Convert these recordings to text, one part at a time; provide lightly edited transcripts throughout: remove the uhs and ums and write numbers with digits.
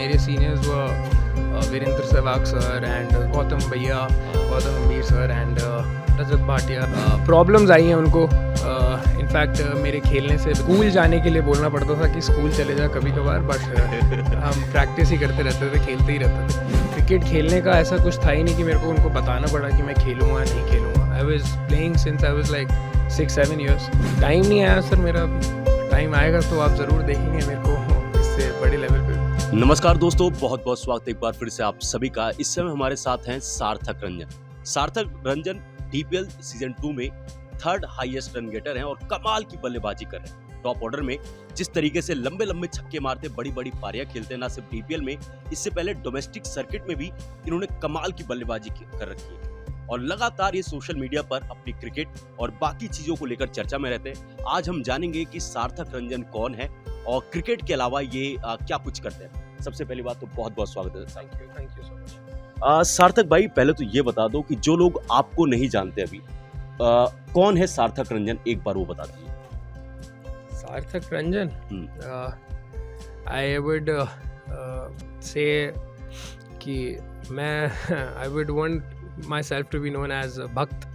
मेरे सीनियर्स व Virender Sehwag sir and Gautam Gambhir sir and Rajat Bhatia. Problems आई हैं उनको। इनफैक्ट मेरे खेलने से स्कूल जाने के लिए बोलना पड़ता था कि स्कूल चले जा कभी कभार, बट हम प्रैक्टिस ही करते रहते थे, खेलते ही रहते थे। क्रिकेट खेलने का ऐसा कुछ था ही नहीं कि मेरे को उनको बताना पड़ा कि मैं खेलूँगा नहीं खेलूँगा। I was playing since I was like 6-7 years. Time नहीं आया सर मेरा अभी, टाइम आएगा तो आप ज़रूर देखेंगे मेरे को इससे बड़े लेवल पे। नमस्कार दोस्तों, बहुत बहुत स्वागत है एक बार फिर से आप सभी का। इस समय हमारे साथ हैं सार्थक रंजन डीपीएल सीजन 2 में 3rd हाईएस्ट रन गेटर हैं और कमाल की बल्लेबाजी कर रहे हैं। टॉप ऑर्डर में जिस तरीके से लंबे लंबे छक्के मारते, बड़ी बड़ी पारियां खेलते हैं, ना सिर्फ डीपीएल में, इससे पहले डोमेस्टिक सर्किट में भी इन्होंने कमाल की बल्लेबाजी कर रखी है और लगातार ये सोशल मीडिया पर अपनी क्रिकेट और बाकी चीजों को लेकर चर्चा में रहते हैं। आज हम जानेंगे कि सार्थक रंजन कौन है और क्रिकेट के अलावा ये क्या कुछ करते हैं। सबसे पहली बात तो बहुत बहुत स्वागत है। Thank you so much. सार्थक भाई, पहले तो ये बता दो कि जो लोग आपको नहीं जानते अभी, कौन है सार्थक रंजन, एक बार वो बता दीजिए। सार्थक रंजन, आई वुड से कि मैं I would want myself to be known as bhakt,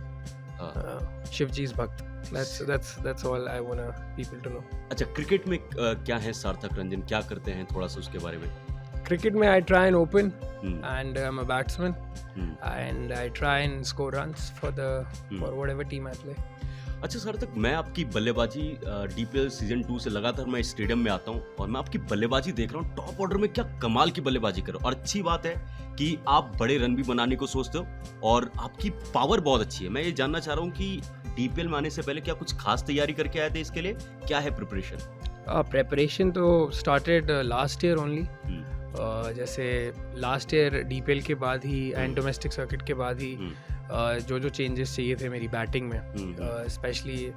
Shivji's भक्त। That's all I want people to know. अच्छा, क्रिकेट में क्या है सार्थक रंजन, क्या करते हैं, थोड़ा सा उसके बारे में। क्रिकेट में I try and open and I'm a batsman and I try and score runs for whatever team I play. अच्छा सार्थक, मैं आपकी बल्लेबाजी डीपीएल सीजन 2 से लगातार मैं स्टेडियम में आता हूँ और मैं आपकी बल्लेबाजी देख रहा हूँ। टॉप ऑर्डर में क्या कमाल की बल्लेबाजी कर रहे हो और अच्छी बात है कि आप बड़े रन भी बनाने को सोचते हो और आपकी पावर बहुत अच्छी है। मैं ये जानना चाह रहा हूँ कि डीपीएल में आने से पहले क्या कुछ खास तैयारी करके आए थे इसके लिए, क्या है प्रिपरेशन? प्रेपरेशन तो स्टार्टेड लास्ट ईयर ओनली। जैसे लास्ट ईयर डीपीएल के बाद ही एंड डोमेस्टिक सर्किट के बाद ही जो जो चेंजेस चाहिए थे मेरी बैटिंग में, स्पेशली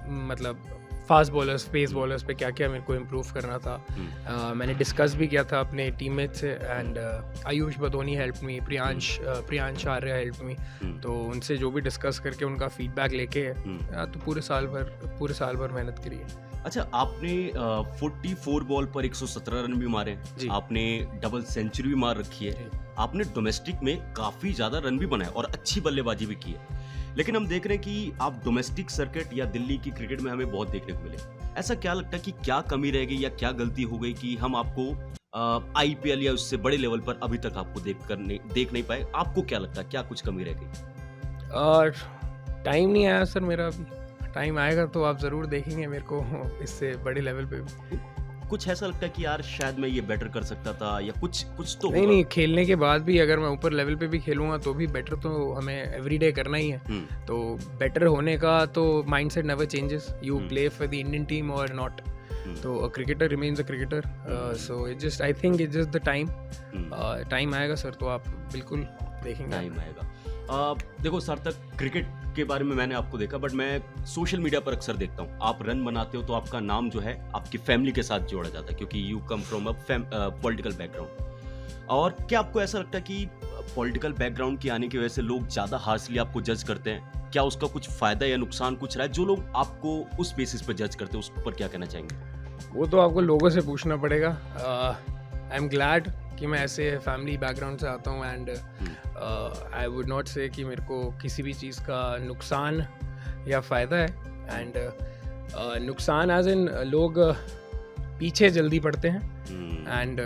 मतलब फास्ट बॉलर्स, पेस बॉलर्स पे क्या क्या मेरे को इम्प्रूव करना था। मैंने डिस्कस भी किया था अपने टीममेट से and Ayush Badoni help me, Priyansh Arya help me. तो उनसे जो भी डिस्कस करके उनका फीडबैक लेके तो पूरे साल भर मेहनत करी है। अच्छा, आपने 44 बॉल पर 117 रन भी मारे, आपने डबल सेंचुरी भी मार रखी है, आपने डोमेस्टिक में काफी ज्यादा रन भी बनाए और अच्छी बल्लेबाजी भी की है। लेकिन हम देख रहे हैं कि आप डोमेस्टिक सर्किट या दिल्ली की क्रिकेट में हमें बहुत देखने को मिले। ऐसा क्या लगता है कि क्या कमी रह गई या क्या गलती हो गई कि हम आपको आईपीएल या उससे बड़े लेवल पर अभी तक आपको देख नहीं पाए? आपको क्या लगता है, क्या कुछ कमी रह गई? और टाइम नहीं आया सर मेरा अभी, टाइम आएगा तो आप ज़रूर देखेंगे मेरे को इससे बड़े लेवल पे। कुछ ऐसा लगता है कि यार शायद मैं ये बेटर कर सकता था या कुछ तो नहीं, खेलने के बाद भी अगर मैं ऊपर लेवल पे भी खेलूंगा तो भी बेटर तो हमें एवरीडे करना ही है। तो बेटर होने का तो mindset never changes, you play for the Indian team और नॉट। तो a cricketer remains a cricketer. So it just, I think it just the time आएगा सर, तो आप बिल्कुल देखेंगे। टाइम आएगा। देखो सार्थक, क्रिकेट के बारे में मैंने आपको देखा, बट मैं सोशल मीडिया पर अक्सर देखता हूँ आप रन बनाते हो तो आपका नाम जो है आपकी फैमिली के साथ जोड़ा जाता है, क्योंकि you come from a political background. और क्या आपको ऐसा लगता है कि पॉलिटिकल बैकग्राउंड के आने की वजह से लोग ज़्यादा हार्शली आपको जज करते हैं? क्या उसका कुछ फ़ायदा या नुकसान कुछ रहा है? जो लोग आपको उस बेसिस पर जज करते हैं उस पर क्या कहना चाहेंगे? वो तो आपको लोगों से पूछना पड़ेगा। आई एम ग्लैड कि मैं ऐसे फैमिली बैकग्राउंड से आता हूँ एंड आई वुड नॉट से कि मेरे को किसी भी चीज़ का नुकसान या फ़ायदा है। एंड नुकसान एज इन लोग पीछे जल्दी पड़ते हैं एंड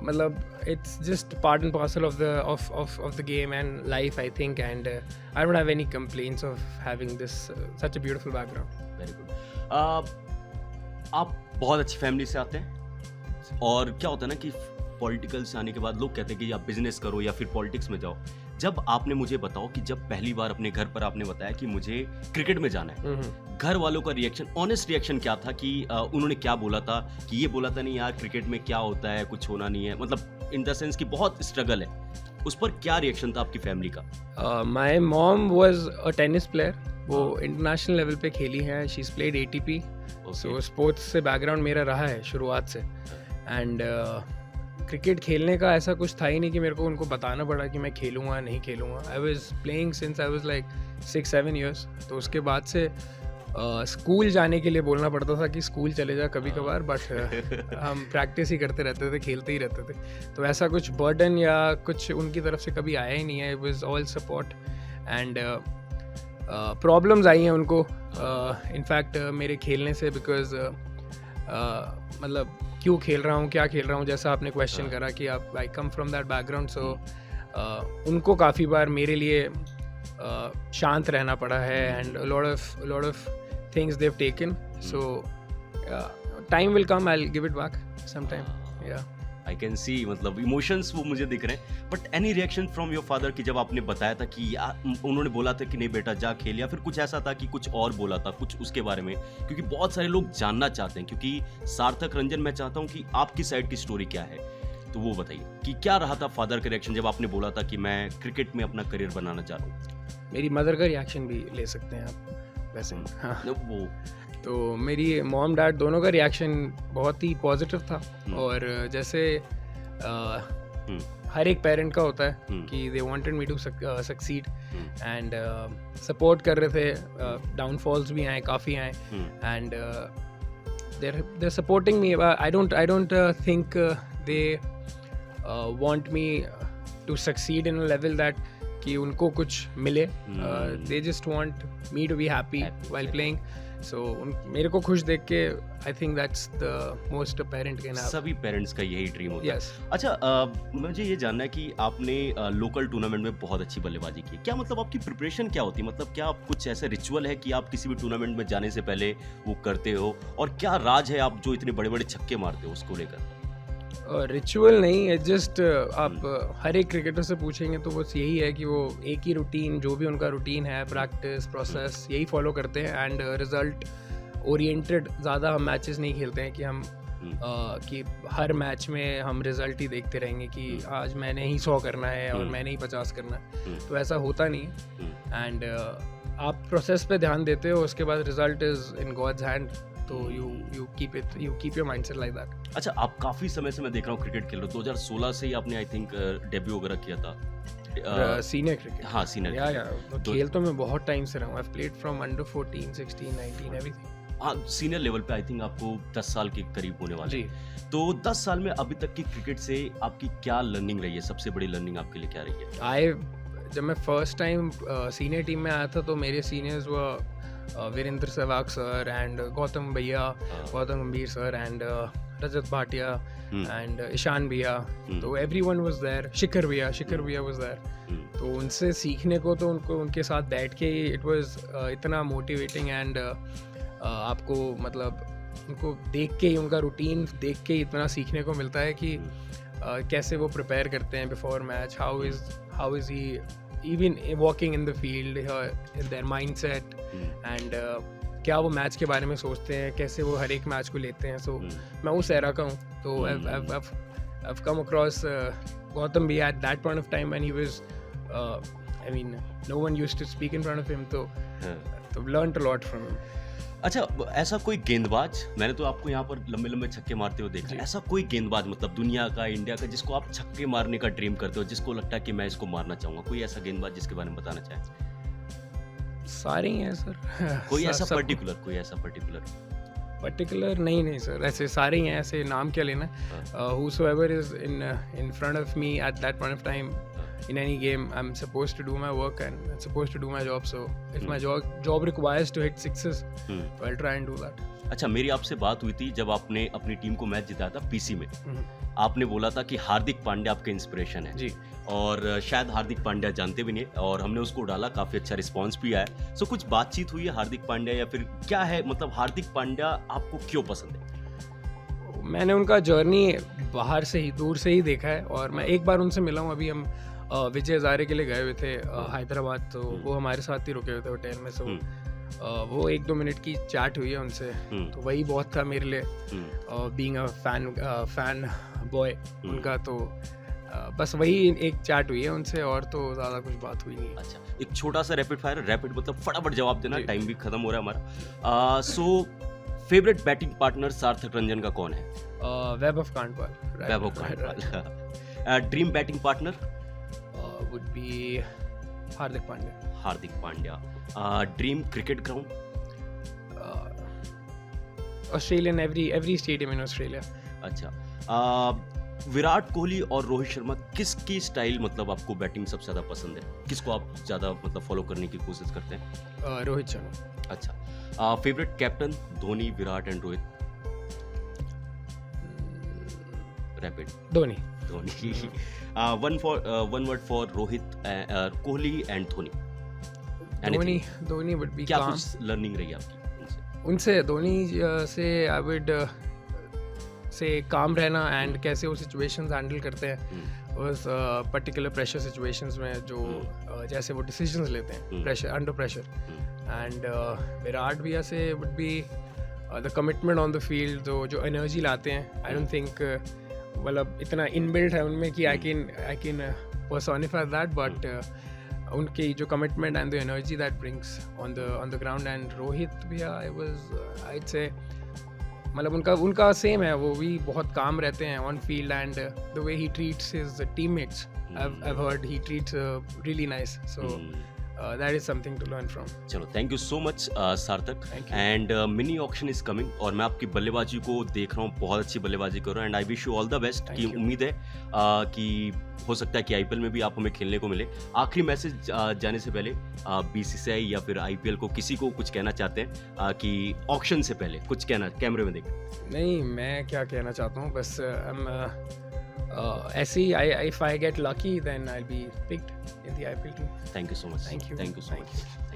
मतलब it's just part and parcel of the game and life, I think. And I don't have any complaints of having this such a beautiful background. Very good. आप बहुत अच्छी फैमिली से आते हैं और क्या होता है ना कि पॉलिटिकल से आने के बाद लोग कहते हैं कि आप बिजनेस करो या फिर पॉलिटिक्स में जाओ। जब आपने मुझे बताओ कि जब पहली बार अपने घर पर आपने बताया कि मुझे क्रिकेट में जाना है, घर वालों का रिएक्शन, ऑनेस्ट रिएक्शन क्या था? कि उन्होंने क्या बोला था? कि ये बोला था नहीं यार क्रिकेट में क्या होता है, कुछ होना नहीं है, मतलब इन द सेंस कि बहुत स्ट्रगल है, उस पर क्या रिएक्शन था आपकी फैमिली का? My mom was a tennis player, वो इंटरनेशनल लेवल पे खेली है, she is played ATP। So sports से बैकग्राउंड मेरा रहा है शुरुआत से एंड क्रिकेट खेलने का ऐसा कुछ था ही नहीं कि मेरे को उनको बताना पड़ा कि मैं खेलूँगा नहीं खेलूँगा। I was playing since I was like 6-7 years. तो उसके बाद से स्कूल जाने के लिए बोलना पड़ता था कि स्कूल चले जा कभी कभार, बट हम प्रैक्टिस ही करते रहते थे, खेलते ही रहते थे, तो ऐसा कुछ बर्डन या कुछ उनकी तरफ से कभी आया ही नहीं है. It was all support and problems आई हैं उनको इनफैक्ट मेरे खेलने से, बिकॉज मतलब क्यों खेल रहा हूँ, क्या खेल रहा हूँ, जैसा आपने क्वेश्चन करा कि आप I come from that background, so उनको काफ़ी बार मेरे लिए शांत रहना पड़ा है and lot of things they've taken, so time will come, I will give it back some time. या आई कैन सी, मतलब इमोशंस वो मुझे दिख रहे हैं. But any reaction from your father कि जब आपने बताया था कि उन्होंने बोला था कि नहीं बेटा जा खेल, या फिर कुछ ऐसा था कि कुछ और बोला था कुछ उसके बारे में, क्योंकि बहुत सारे लोग जानना चाहते हैं, क्योंकि सार्थक रंजन मैं चाहता हूँ कि आपकी साइड की स्टोरी क्या है, तो वो बताइए कि क्या रहा था फादर का रिएक्शन जब आपने बोला था कि मैं क्रिकेट में अपना करियर बनाना चाह रहा हूँ. मेरी मदर का रिएक्शन भी ले सकते हैं आप वैसे. हाँ, वो तो मेरी मॉम डैड दोनों का रिएक्शन बहुत ही पॉजिटिव था, और जैसे हर एक पेरेंट का होता है कि they wanted me to succeed and support कर रहे थे. डाउनफॉल्स भी आए, काफ़ी आए, and they're supporting me. I don't think they want me to succeed in a level that कि उनको कुछ मिले. They just want me to be happy while playing. So मेरे को खुश देख के I think that's the most a parent can have. सभी पेरेंट्स का यही ड्रीम होता Yes. है. अच्छा, मुझे ये जानना है कि आपने लोकल टूर्नामेंट में बहुत अच्छी बल्लेबाजी की. क्या मतलब आपकी प्रिपरेशन क्या होती है, मतलब क्या आप कुछ ऐसे रिचुअल है कि आप किसी भी टूर्नामेंट में जाने से पहले वो करते हो, और क्या राज है आप जो इतने बड़े बड़े छक्के मारते हो उसको लेकर? रिचुअल नहीं है, जस्ट आप हर एक क्रिकेटर से पूछेंगे तो बस यही है कि वो एक ही रूटीन, जो भी उनका रूटीन है, प्रैक्टिस प्रोसेस, यही फॉलो करते हैं. एंड रिजल्ट ओरिएंटेड ज़्यादा हम मैचेस नहीं खेलते हैं कि हम कि हर मैच में हम रिजल्ट ही देखते रहेंगे कि आज मैंने ही 100 करना है और मैंने ही 50 करना है, तो ऐसा होता नहीं है. एंड आप प्रोसेस पे ध्यान देते हो, उसके बाद result is in God's hand, तो you keep your mindset like that. अच्छा, आप काफी समय से मैं देख रहा हूँ क्रिकेट खेल रहे हो. 2016 से ही आपने आई थिंक डेब्यू वगैरह किया था सीनियर क्रिकेट. हाँ, सीनियर. या खेल तो मैं बहुत टाइम से रहा हूँ. I've played from under 14, 16, 19 everything. हाँ, सीनियर लेवल पे आई थिंक आपको 10 साल के करीब होने वाले जी. तो 10 साल में अभी तक की क्रिकेट से आपकी क्या लर्निंग रही है, सबसे बड़ी लर्निंग आपके लिए क्या रही है? जब मैं फर्स्ट टाइम सीनियर टीम में आया था तो मेरे सीनियर्स वो वीरेंद्र सहवाग सर एंड गौतम भैया, Gautam Gambhir sir and Rajat Bhatia and Ishan भैया, तो एवरीवन वाज देयर. शिखर भैया वाज देयर. तो उनसे सीखने को तो उनके साथ बैठ के इट वाज इतना मोटिवेटिंग एंड आपको मतलब उनको देख के ही, उनका रूटीन देख के ही इतना सीखने को मिलता है कि कैसे वो प्रिपेयर करते हैं before match, how is he even walking in the field, their mindset and क्या वो मैच के बारे में सोचते हैं, कैसे वो हर एक मैच को लेते हैं. सो मैं उस एरा का हूँ, तो I've come across Gautam bhi at that point of time when he was I mean no one used to speak in front of him, so learned a lot from him. अच्छा, ऐसा कोई गेंदबाज, मैंने तो आपको यहाँ पर लंबे लंबे छक्के मारते हुए देखा, ऐसा कोई गेंदबाज मतलब दुनिया का, इंडिया का, जिसको आप छक्के मारने का ड्रीम करते हो, जिसको लगता है कि मैं इसको मारना चाहूंगा, कोई ऐसा गेंदबाज जिसके बारे में बताना चाहें? सारे ही हैं सर. कोई ऐसा पर्टिकुलर नहीं सर, ऐसे सारे ही हैं, ऐसे नाम क्या लेना. whosoever is in front of me at that point of time in any game, I'm supposed to do my work and I'm supposed to do my job. So if my job requires to hit sixes, so I'll try and do that. अच्छा, मेरी आपसे बात हुई थी जब आपने अपनी team को मैच जिताया था पीसी में. आपने बोला था कि हार्दिक पांड्या आपके इंस्पिरेशन है जी, और शायद हार्दिक पांड्या जानते भी नहीं, और हमने उसको डाला, काफी अच्छा रिस्पांस भी आया. सो कुछ बातचीत हुई है हार्दिक पांड्या, या फिर क्या है, मतलब हार्दिक पांड्या आपको क्यों पसंद है? मैंने उनका जर्नी बाहर से ही, दूर से ही देखा है, और मैं एक बार उनसे मिला हूँ. अभी हम विजय हजारे के लिए गए हुए थे हैदराबाद, तो वो हमारे साथ ही रुके हुए थे होटल में. सो वो 1-2 मिनट की चैट हुई है उनसे, तो वही बहुत था मेरे लिए, बीइंग अ फैन बॉय उनका. तो बस वही एक चैट हुई है उनसे, और तो ज़्यादा कुछ बात हुई नहीं. अच्छा, एक छोटा सा रैपिड फायर, रैपिड मतलब फटाफट जवाब देना, टाइम भी खत्म हो रहा है हमारा. सो फेवरेट बैटिंग पार्टनर सार्थक रंजन का कौन है? Vaibhav Kandpal. Dream batting partner would be Hardik Pandya. Dream cricket ground? Australian, every stadium in Australia. अच्छा, विराट कोहली और रोहित शर्मा किसकी स्टाइल मतलब आपको बैटिंग सबसे ज़्यादा पसंद है? किसको आप ज़्यादा मतलब फॉलो करने की कोशिश करते हैं? रोहित शर्मा. अच्छा, favourite captain Dhoni, Virat and Rohit? Rapid. Dhoni. Dhoni. One word for Rohit, Kohli and Dhoni. Dhoni would be क्या calm. कुछ लर्निंग रही आपकी उनसे? उनसे धोनी से आई वुड से काम रहना एंड कैसे वो सिचुएशंस हैंडल करते हैं उस पर्टिकुलर प्रेशर सिचुएशंस में, जो जैसे वो डिसीजंस लेते हैं pressure, under pressure. And Virat भैया से would be the commitment on the field, जो एनर्जी लाते हैं. आई डोंट थिंक मतलब इतना इनबिल्ट है उनमें कि I can personify that, but उनकी जो commitment and the energy that brings on the ground. And Rohit भैया आईड से मतलब उनका सेम है, वो भी बहुत काम रहते हैं on field and the way he treats his teammates. I've heard he treats really nice, so that is something to learn from. चलो, थैंक यू सो मच सार्थक. Thank you. And mini auction is coming और मैं आपकी बल्लेबाजी को देख रहा हूँ, बहुत अच्छी बल्लेबाजी कर रहा हूँ and I wish you all the best. Thank की you. उम्मीद है कि हो सकता है कि आईपीएल में भी आप हमें खेलने को मिले. आखिरी मैसेज जाने से पहले बीसीसीआई या फिर आईपीएल को किसी को कुछ कहना चाहते हैं कि ऑक्शन से पहले कुछ कहना, कैमरे में देख. नहीं, मैं क्या कहना चाहता हूँ, बस ऐसे ही if I get lucky then I'll be picked in the IPL team. Thank you so much. Thank you. Thank you so Thank much.